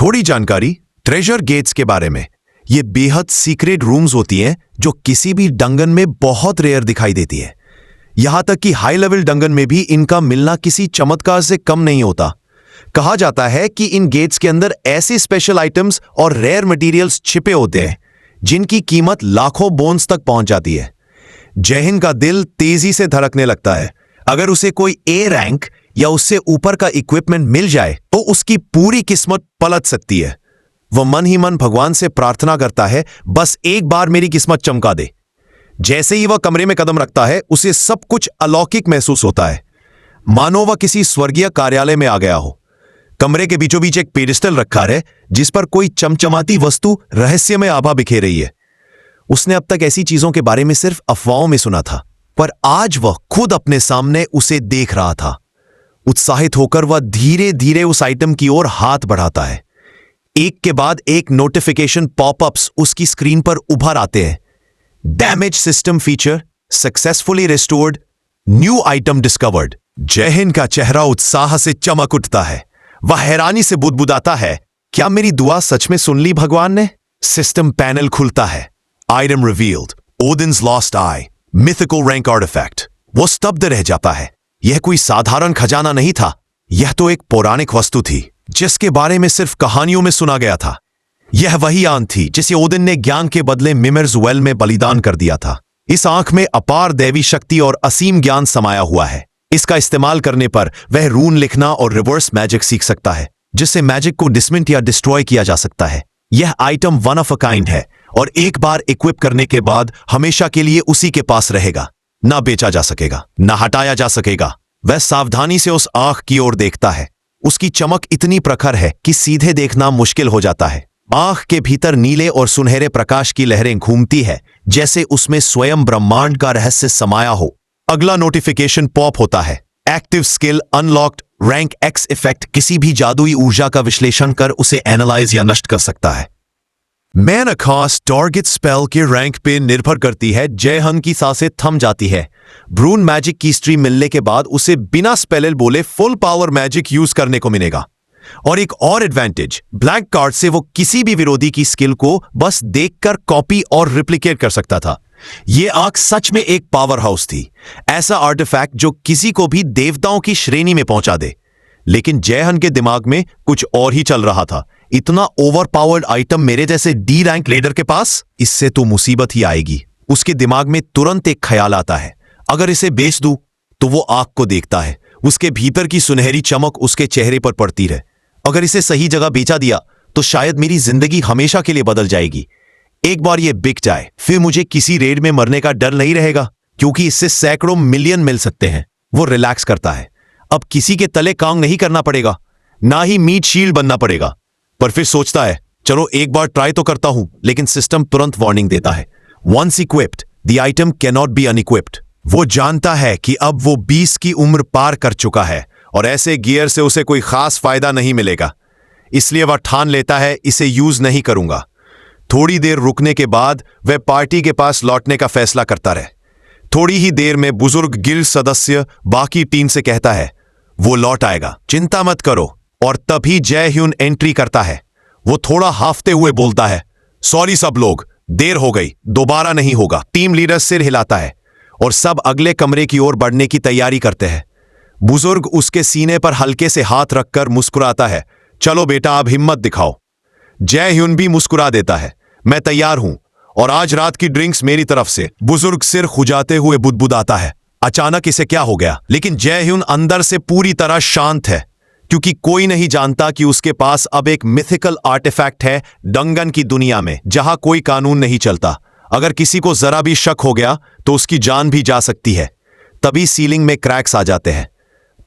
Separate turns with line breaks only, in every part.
थोड़ी जानकारी treasure gets के बारे में। ये बेहद सीक्रेट रूम्स होती हैं जो किसी भी डंगन में बहुत रेयर दिखाई देती है। यहां तक कि हाई लेवल डंगन में भी इनका मिलना किसी चमत्कार से कम नहीं होता। कहा जाता है कि इन गेट्स के अंदर ऐसे स्पेशल आइटम्स और रेयर मटेरियल्स छिपे होते हैं जिनकी कीमत लाखों बोन्स तक पहुंच जाती है। जयहिंद का दिल तेजी से धड़कने लगता है। अगर उसे कोई ए रैंक या उससे ऊपर का इक्विपमेंट मिल जाए तो उसकी पूरी किस्मत पलट सकती है। वह मन ही मन भगवान से प्रार्थना करता है, बस एक बार मेरी किस्मत चमका दे। जैसे ही वह कमरे में कदम रखता है उसे सब कुछ अलौकिक महसूस होता है, मानो वह किसी स्वर्गीय कार्यालय में आ गया हो। कमरे के बीचों बीच एक पेडिस्टल रखा है जिस पर कोई चमचमाती वस्तु रहस्यमय आभा बिखेर रही है। उसने अब तक ऐसी चीजों के बारे में सिर्फ अफवाहों में सुना था, पर आज वह खुद अपने सामने उसे देख रहा था। उत्साहित होकर वह धीरे धीरे उस आइटम की ओर हाथ बढ़ाता है। एक के बाद एक नोटिफिकेशन पॉपअप्स उसकी स्क्रीन पर उभर आते हैं। Damage system feature successfully restored, new item discovered. Jaihind का चेहरा उत्साह से चमक उठता है। वह हैरानी से बुदबुदाता है, क्या मेरी दुआ सच में सुन ली भगवान ने? सिस्टम पैनल खुलता है। Item revealed, Odin's lost eye, mythical rank artifact. वो स्तब्ध रह जाता है। यह कोई साधारण खजाना नहीं था, यह तो एक पौराणिक वस्तु थी जिसके बारे में सिर्फ कहानियों में सुना गया था। यह वही आंख थी जिसे ओदिन ने ज्ञान के बदले मिमिर्स वेल में बलिदान कर दिया था। इस आंख में अपार दैवी शक्ति और असीम ज्ञान समाया हुआ है। इसका इस्तेमाल करने पर वह रून लिखना और रिवर्स मैजिक सीख सकता है, जिससे मैजिक को डिसमिंट या डिस्ट्रॉय किया जा सकता है। यह item one of a kind है और एक बार इक्विप करने के बाद हमेशा के लिए उसी के पास रहेगा। ना बेचा जा सकेगा, ना हटाया जा सकेगा। वह सावधानी से उस आंख की ओर देखता है। उसकी चमक इतनी प्रखर है कि सीधे देखना मुश्किल हो जाता है। आंख के भीतर नीले और सुनहरे प्रकाश की लहरें घूमती है, जैसे उसमें स्वयं ब्रह्मांड का रहस्य समाया हो। अगला नोटिफिकेशन पॉप होता है। Active skill unlocked, rank x effect किसी भी जादुई ऊर्जा का विश्लेषण कर उसे एनालाइज या नष्ट कर सकता है। मैन अखास टारगेट स्पेल के रैंक पे निर्भर करती है। जयहिंद की सांसें थम जाती है। ब्रून मैजिक की स्ट्रीम मिलने के बाद उसे बिना स्पेल बोले फुल पावर मैजिक यूज करने को मिलेगा। और एक और एडवांटेज, ब्लैंक कार्ड से वो किसी भी विरोधी की स्किल को बस देखकर कॉपी और रिप्लिकेट कर सकता था। यह आंख सच में एक पावर हाउस थी, ऐसा आर्टिफैक्ट जो किसी को भी देवताओं की श्रेणी में पहुंचा दे। लेकिन जयहिंद के दिमाग में कुछ और ही चल रहा था। इतना ओवर पावर्ड आइटम मेरे जैसे डी रैंक लीडर के पास, इससे तो मुसीबत ही आएगी। उसके दिमाग में तुरंत एक ख्याल आता है, अगर इसे बेच दूं तो वो आंख को देखता है। उसके भीतर की सुनहरी चमक उसके चेहरे पर पड़ती रहे। अगर इसे सही जगह बेचा दिया तो शायद मेरी जिंदगी हमेशा के लिए बदल जाएगी। एक बार ये बिक जाए फिर मुझे किसी रेड में मरने का डर नहीं रहेगा, क्योंकि इससे सैकड़ों मिलियन मिल सकते हैं। वो रिलैक्स करता है। अब किसी के तले काम नहीं करना पड़ेगा, ना ही मीट शील्ड बनना पड़ेगा। पर फिर सोचता है, चलो एक बार ट्राई तो करता हूं। लेकिन सिस्टम तुरंत वार्निंग देता है, once equipped the item cannot be unequipped. वो जानता है कि अब वो 20 की उम्र पार कर चुका है और ऐसे गियर से उसे कोई खास फायदा नहीं मिलेगा। इसलिए वह ठान लेता है, इसे यूज नहीं करूंगा। थोड़ी देर रुकने के बाद वह पार्टी के पास लौटने का फैसला करता रहे। थोड़ी ही देर में बुजुर्ग गिल्ड सदस्य बाकी टीम से कहता है, वो लौट आएगा, चिंता मत करो। और तभी जयहिंद एंट्री करता है। वो थोड़ा हाफते हुए बोलता है, सॉरी सब लोग, देर हो गई, दोबारा नहीं होगा। टीम लीडर सिर हिलाता है और सब अगले कमरे की ओर बढ़ने की तैयारी करते हैं। बुजुर्ग उसके सीने पर हल्के से हाथ रखकर मुस्कुराता है, चलो बेटा अब हिम्मत दिखाओ। जयहिंद भी मुस्कुरा देता है, मैं तैयार हूं और आज रात की ड्रिंक्स मेरी तरफ से। बुजुर्ग सिर खुजाते हुए बुदबुदाता है, अचानक इसे क्या हो गया? लेकिन जयहिंद अंदर से पूरी तरह शांत है, क्योंकि कोई नहीं जानता कि उसके पास अब एक मिथिकल आर्टिफैक्ट है डंगन की दुनिया में, जहां कोई कानून नहीं चलता। अगर किसी को जरा भी शक हो गया तो उसकी जान भी जा सकती है। तभी सीलिंग में क्रैक्स आ जाते हैं।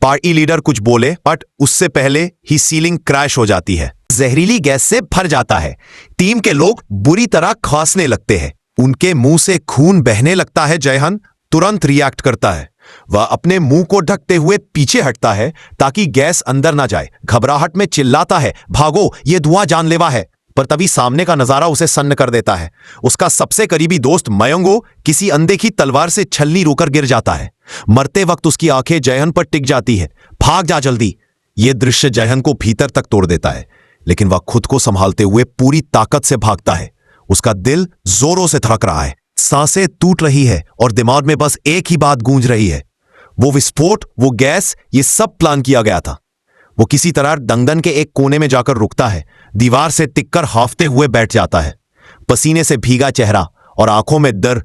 पार्टी लीडर कुछ बोले, बट उससे पहले ही सीलिंग क्रैश हो जाती है। जहरीली गैस से भर जाता है। टीम के लोग बुरी तरह खांसने लगते हैं। उनके मुंह से खून बहने लगता है। जयहिंद तुरंत रिएक्ट करता है। वह अपने मुंह को ढकते हुए पीछे हटता है ताकि गैस अंदर ना जाए। घबराहट में चिल्लाता है, भागो, ये धुआं जानलेवा है। पर तभी सामने का नजारा उसे सन्न कर देता है। उसका सबसे करीबी दोस्त मयंगो किसी अनदेखी तलवार से छलनी रोकर गिर जाता है। मरते वक्त उसकी आंखें जयहिंद पर टिक जाती है। भाग जा जल्दी। यह दृश्य जयहिंद को भीतर तक तोड़ देता है। लेकिन वह खुद को संभालते हुए पूरी ताकत से भागता है। उसका दिल जोरों से धड़क रहा है, सांसें टूट रही है और दिमाग में बस एक ही बात गूंज रही है, वो विस्फोट, वो गैस, ये सब प्लान किया गया था। वो किसी तरह दंगन के एक कोने में जाकर रुकता है, दीवार से टिककर हाफते हुए बैठ जाता है, पसीने से भीगा चेहरा और आंखों में डर।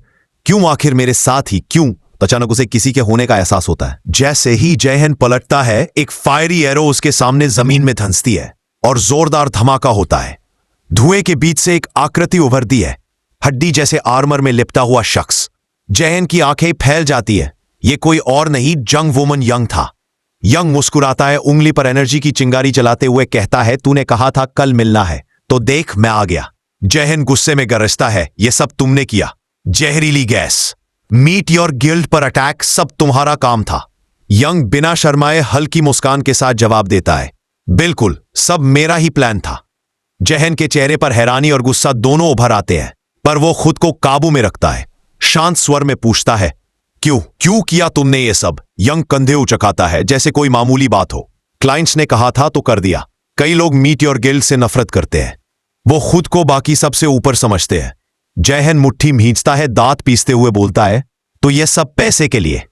क्यों, आखिर मेरे साथ ही क्यों? अचानक उसे किसी के होने का एहसास होता है। जैसे ही जयहन पलटता है, एक फायरी एरो उसके सामने जमीन में धंसती है और जोरदार धमाका होता है। धुएं के बीच से एक आकृति उभरती है, हड्डी जैसे आर्मर में लिपटा हुआ शख्स। जयहन की आंखें फैल जाती है। ये कोई और नहीं, जंग वुमन यंग था। यंग मुस्कुराता है, उंगली पर एनर्जी की चिंगारी चलाते हुए कहता है, तूने कहा था कल मिलना है, तो देख मैं आ गया। जयहन गुस्से में गरजता है, ये सब तुमने किया। जहरीली गैस, मीट योर गिल्ड पर अटैक, सब तुम्हारा काम था। यंग बिना शर्माए हल्की मुस्कान के साथ जवाब देता है, बिल्कुल, सब मेरा ही प्लान था। जयहन के चेहरे पर हैरानी और गुस्सा दोनों उभर आते हैं, पर वो खुद को काबू में रखता है। शांत स्वर में पूछता है, क्यों किया तुमने ये सब? यंग कंधे उचकाता है जैसे कोई मामूली बात हो। क्लाइंट्स ने कहा था तो कर दिया। कई लोग मीट योर गिल्ड से नफरत करते हैं, वो खुद को बाकी सबसे ऊपर समझते हैं। जयहन मुट्ठी भींचता है, दांत पीसते हुए बोलता है, तो ये सब पैसे के लिए?